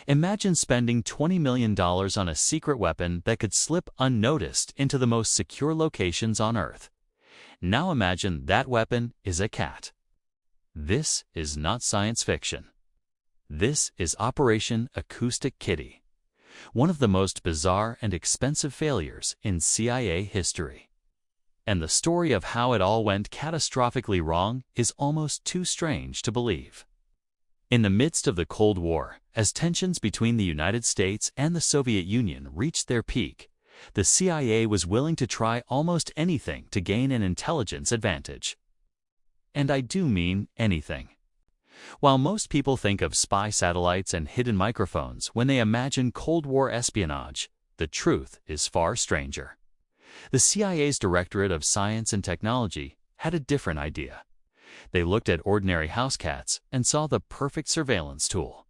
Imagine spending $20 million on a secret weapon that could slip unnoticed into the most secure locations on Earth. Now imagine that weapon is a cat. This is not science fiction. This is Operation Acoustic Kitty, one of the most bizarre and expensive failures in CIA history. And the story of how it all went catastrophically wrong is almost too strange to believe. In the midst of the Cold War, as tensions between the United States and the Soviet Union reached their peak, the CIA was willing to try almost anything to gain an intelligence advantage. And I do mean anything. While most people think of spy satellites and hidden microphones when they imagine Cold War espionage, the truth is far stranger. The CIA's Directorate of Science and Technology had a different idea. They looked at ordinary house cats and saw the perfect surveillance tool.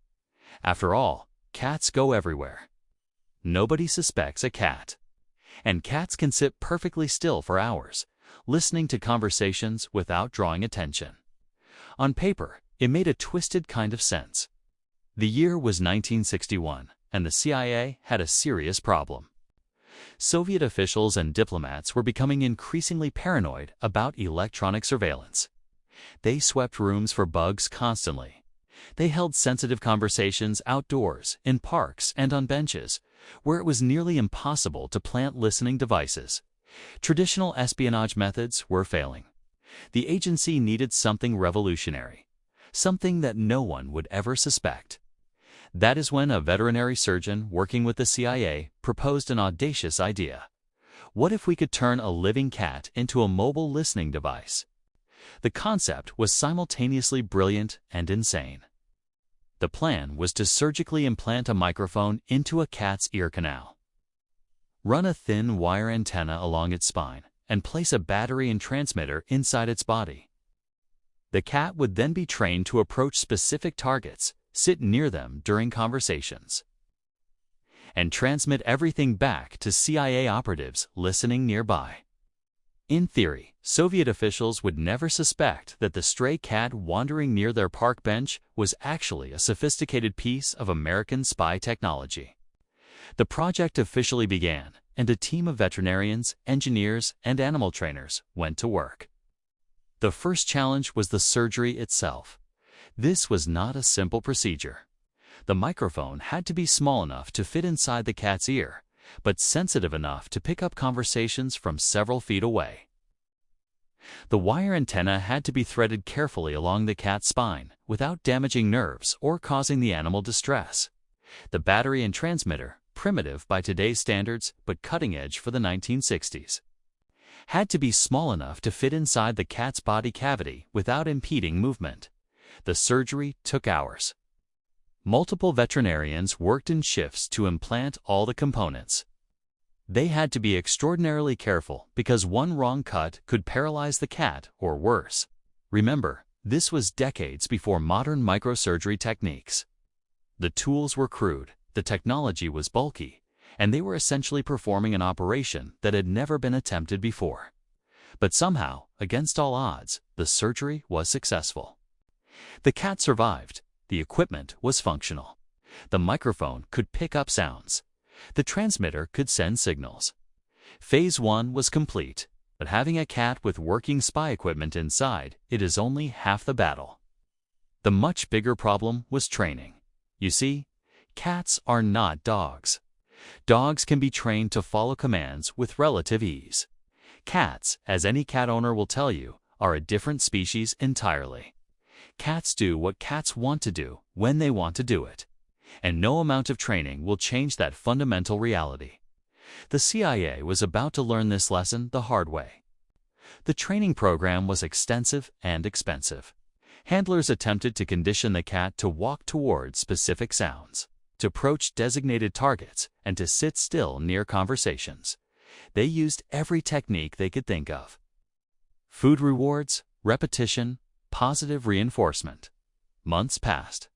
After all, cats go everywhere. Nobody suspects a cat. And cats can sit perfectly still for hours, listening to conversations without drawing attention. On paper, it made a twisted kind of sense. The year was 1961, and the CIA had a serious problem. Soviet officials and diplomats were becoming increasingly paranoid about electronic surveillance. They swept rooms for bugs constantly. They held sensitive conversations outdoors, in parks, and on benches, where it was nearly impossible to plant listening devices. Traditional espionage methods were failing. The agency needed something revolutionary, something that no one would ever suspect. That is when a veterinary surgeon working with the CIA proposed an audacious idea. What if we could turn a living cat into a mobile listening device? The concept was simultaneously brilliant and insane. The plan was to surgically implant a microphone into a cat's ear canal. Run a thin wire antenna along its spine and place a battery and transmitter inside its body. The cat would then be trained to approach specific targets, sit near them during conversations, and transmit everything back to CIA operatives listening nearby. In theory, Soviet officials would never suspect that the stray cat wandering near their park bench was actually a sophisticated piece of American spy technology. The project officially began, and a team of veterinarians, engineers, and animal trainers went to work. The first challenge was the surgery itself. This was not a simple procedure. The microphone had to be small enough to fit inside the cat's ear, but sensitive enough to pick up conversations from several feet away. The wire antenna had to be threaded carefully along the cat's spine without damaging nerves or causing the animal distress. The battery and transmitter, primitive by today's standards but cutting-edge for the 1960s, had to be small enough to fit inside the cat's body cavity without impeding movement. The surgery took hours. Multiple veterinarians worked in shifts to implant all the components. They had to be extraordinarily careful because one wrong cut could paralyze the cat or worse. Remember, this was decades before modern microsurgery techniques. The tools were crude, the technology was bulky, and they were essentially performing an operation that had never been attempted before. But somehow, against all odds, the surgery was successful. The cat survived. The equipment was functional. The microphone could pick up sounds. The transmitter could send signals. Phase 1 was complete, but having a cat with working spy equipment inside, it is only half the battle. The much bigger problem was training. You see, cats are not dogs. Dogs can be trained to follow commands with relative ease. Cats, as any cat owner will tell you, are a different species entirely. Cats do what cats want to do when they want to do it, and no amount of training will change that fundamental reality. The CIA was about to learn this lesson the hard way. The training program was extensive and expensive. Handlers attempted to condition the cat to walk toward specific sounds, to approach designated targets, and to sit still near conversations. They used every technique they could think of. Food rewards, repetition, positive reinforcement. Months passed.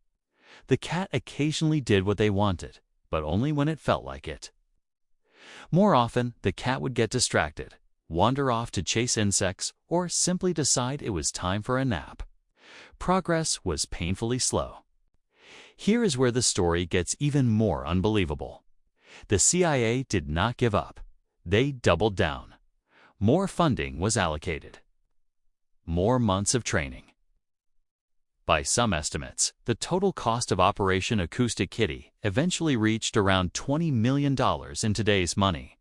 The cat occasionally did what they wanted, but only when it felt like it. More often, the cat would get distracted, wander off to chase insects, or simply decide it was time for a nap. Progress was painfully slow. Here is where the story gets even more unbelievable. The CIA did not give up. They doubled down. More funding was allocated. More months of training. By some estimates, the total cost of Operation Acoustic Kitty eventually reached around $20 million in today's money.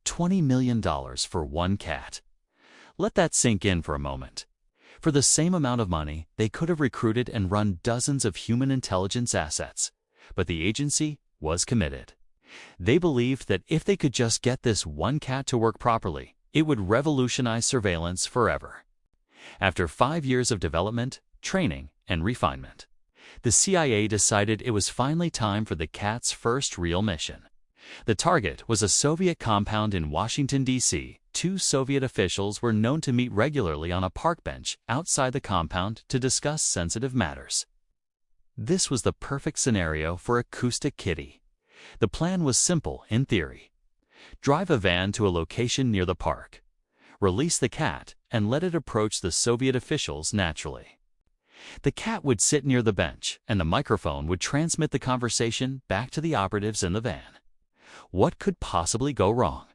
$20 million for one cat. Let that sink in for a moment. For the same amount of money, they could have recruited and run dozens of human intelligence assets. But the agency was committed. They believed that if they could just get this one cat to work properly, it would revolutionize surveillance forever. After 5 years of development, training, and refinement, the CIA decided it was finally time for the cat's first real mission. The target was a Soviet compound in Washington, D.C. 2 Soviet officials were known to meet regularly on a park bench outside the compound to discuss sensitive matters. This was the perfect scenario for Acoustic Kitty. The plan was simple in theory. Drive a van to a location near the park. Release the cat and let it approach the Soviet officials naturally. The cat would sit near the bench, and the microphone would transmit the conversation back to the operatives in the van. What could possibly go wrong?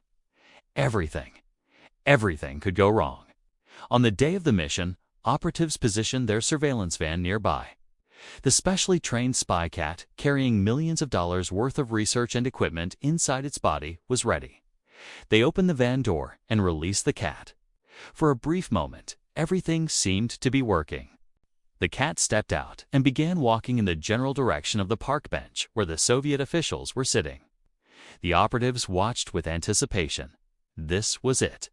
Everything. Everything could go wrong. On the day of the mission, operatives positioned their surveillance van nearby. The specially trained spy cat, carrying millions of dollars worth of research and equipment inside its body, was ready. They opened the van door and released the cat. For a brief moment, everything seemed to be working. The cat stepped out and began walking in the general direction of the park bench where the Soviet officials were sitting. The operatives watched with anticipation. This was it.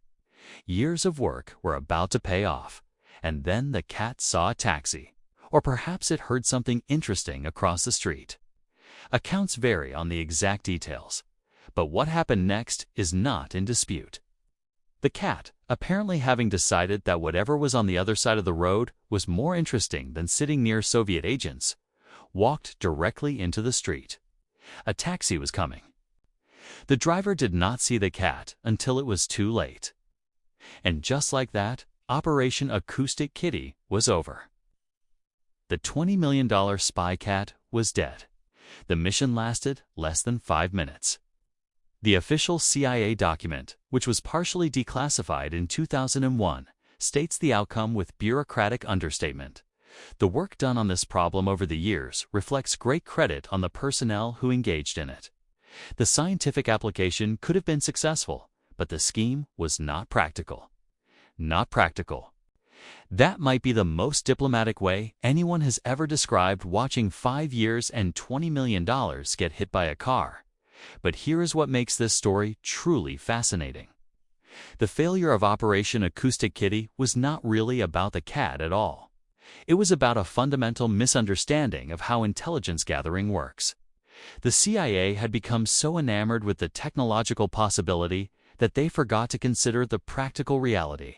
Years of work were about to pay off, and then the cat saw a taxi, or perhaps it heard something interesting across the street. Accounts vary on the exact details, but what happened next is not in dispute. The cat, apparently having decided that whatever was on the other side of the road was more interesting than sitting near Soviet agents, walked directly into the street. A taxi was coming. The driver did not see the cat until it was too late. And just like that, Operation Acoustic Kitty was over. The $20 million spy cat was dead. The mission lasted less than 5 minutes. The official CIA document, which was partially declassified in 2001, states the outcome with bureaucratic understatement. The work done on this problem over the years reflects great credit on the personnel who engaged in it. The scientific application could have been successful, but the scheme was not practical. Not practical. That might be the most diplomatic way anyone has ever described watching 5 years and $20 million get hit by a car. But here is what makes this story truly fascinating. The failure of Operation Acoustic Kitty was not really about the cat at all. It was about a fundamental misunderstanding of how intelligence gathering works. The CIA had become so enamored with the technological possibility that they forgot to consider the practical reality.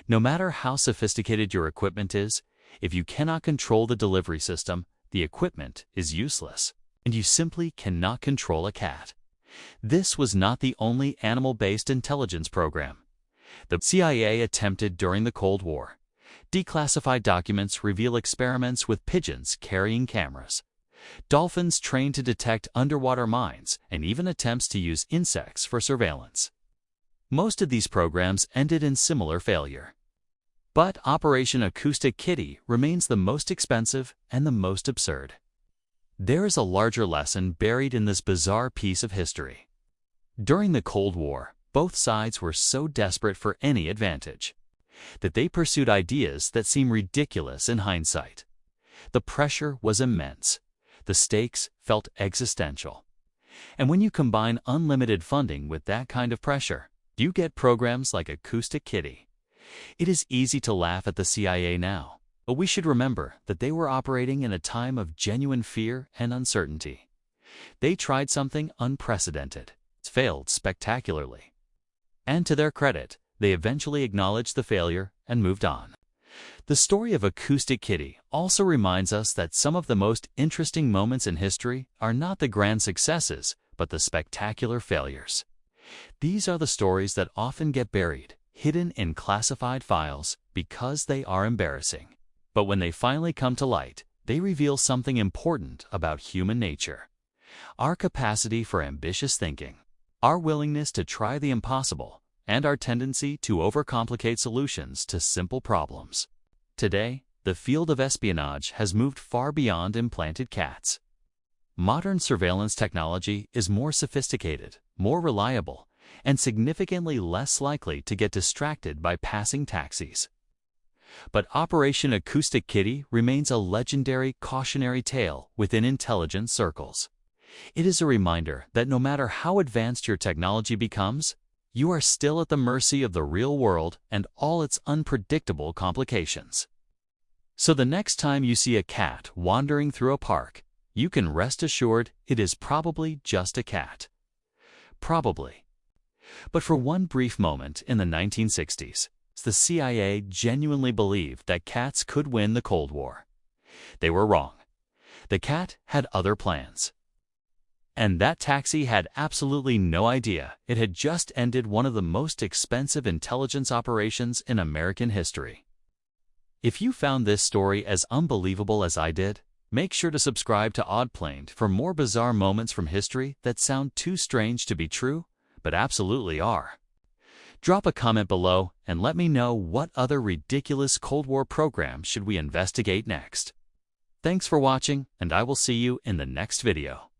No matter how sophisticated your equipment is, if you cannot control the delivery system, the equipment is useless, and you simply cannot control a cat. This was not the only animal-based intelligence program the CIA attempted during the Cold War. Declassified documents reveal experiments with pigeons carrying cameras, dolphins trained to detect underwater mines, and even attempts to use insects for surveillance. Most of these programs ended in similar failure. But Operation Acoustic Kitty remains the most expensive and the most absurd. There is a larger lesson buried in this bizarre piece of history. During the Cold War, both sides were so desperate for any advantage that they pursued ideas that seem ridiculous in hindsight. The pressure was immense. The stakes felt existential. And when you combine unlimited funding with that kind of pressure, you get programs like Acoustic Kitty. It is easy to laugh at the CIA now, but we should remember that they were operating in a time of genuine fear and uncertainty. They tried something unprecedented. It failed spectacularly. And to their credit, they eventually acknowledged the failure and moved on. The story of Acoustic Kitty also reminds us that some of the most interesting moments in history are not the grand successes, but the spectacular failures. These are the stories that often get buried, hidden in classified files, because they are embarrassing. But when they finally come to light, they reveal something important about human nature: our capacity for ambitious thinking, our willingness to try the impossible, and our tendency to overcomplicate solutions to simple problems. Today, the field of espionage has moved far beyond implanted cats. Modern surveillance technology is more sophisticated, more reliable, and significantly less likely to get distracted by passing taxis. But Operation Acoustic Kitty remains a legendary cautionary tale within intelligence circles. It is a reminder that no matter how advanced your technology becomes, you are still at the mercy of the real world and all its unpredictable complications. So the next time you see a cat wandering through a park, you can rest assured it is probably just a cat. Probably. But for one brief moment in the 1960s, the CIA genuinely believed that cats could win the Cold War. They were wrong. The cat had other plans. And that taxi had absolutely no idea it had just ended one of the most expensive intelligence operations in American history. If you found this story as unbelievable as I did, make sure to subscribe to Oddplained for more bizarre moments from history that sound too strange to be true, but absolutely are. Drop a comment below and let me know what other ridiculous Cold War program should we investigate next. Thanks for watching, and I will see you in the next video.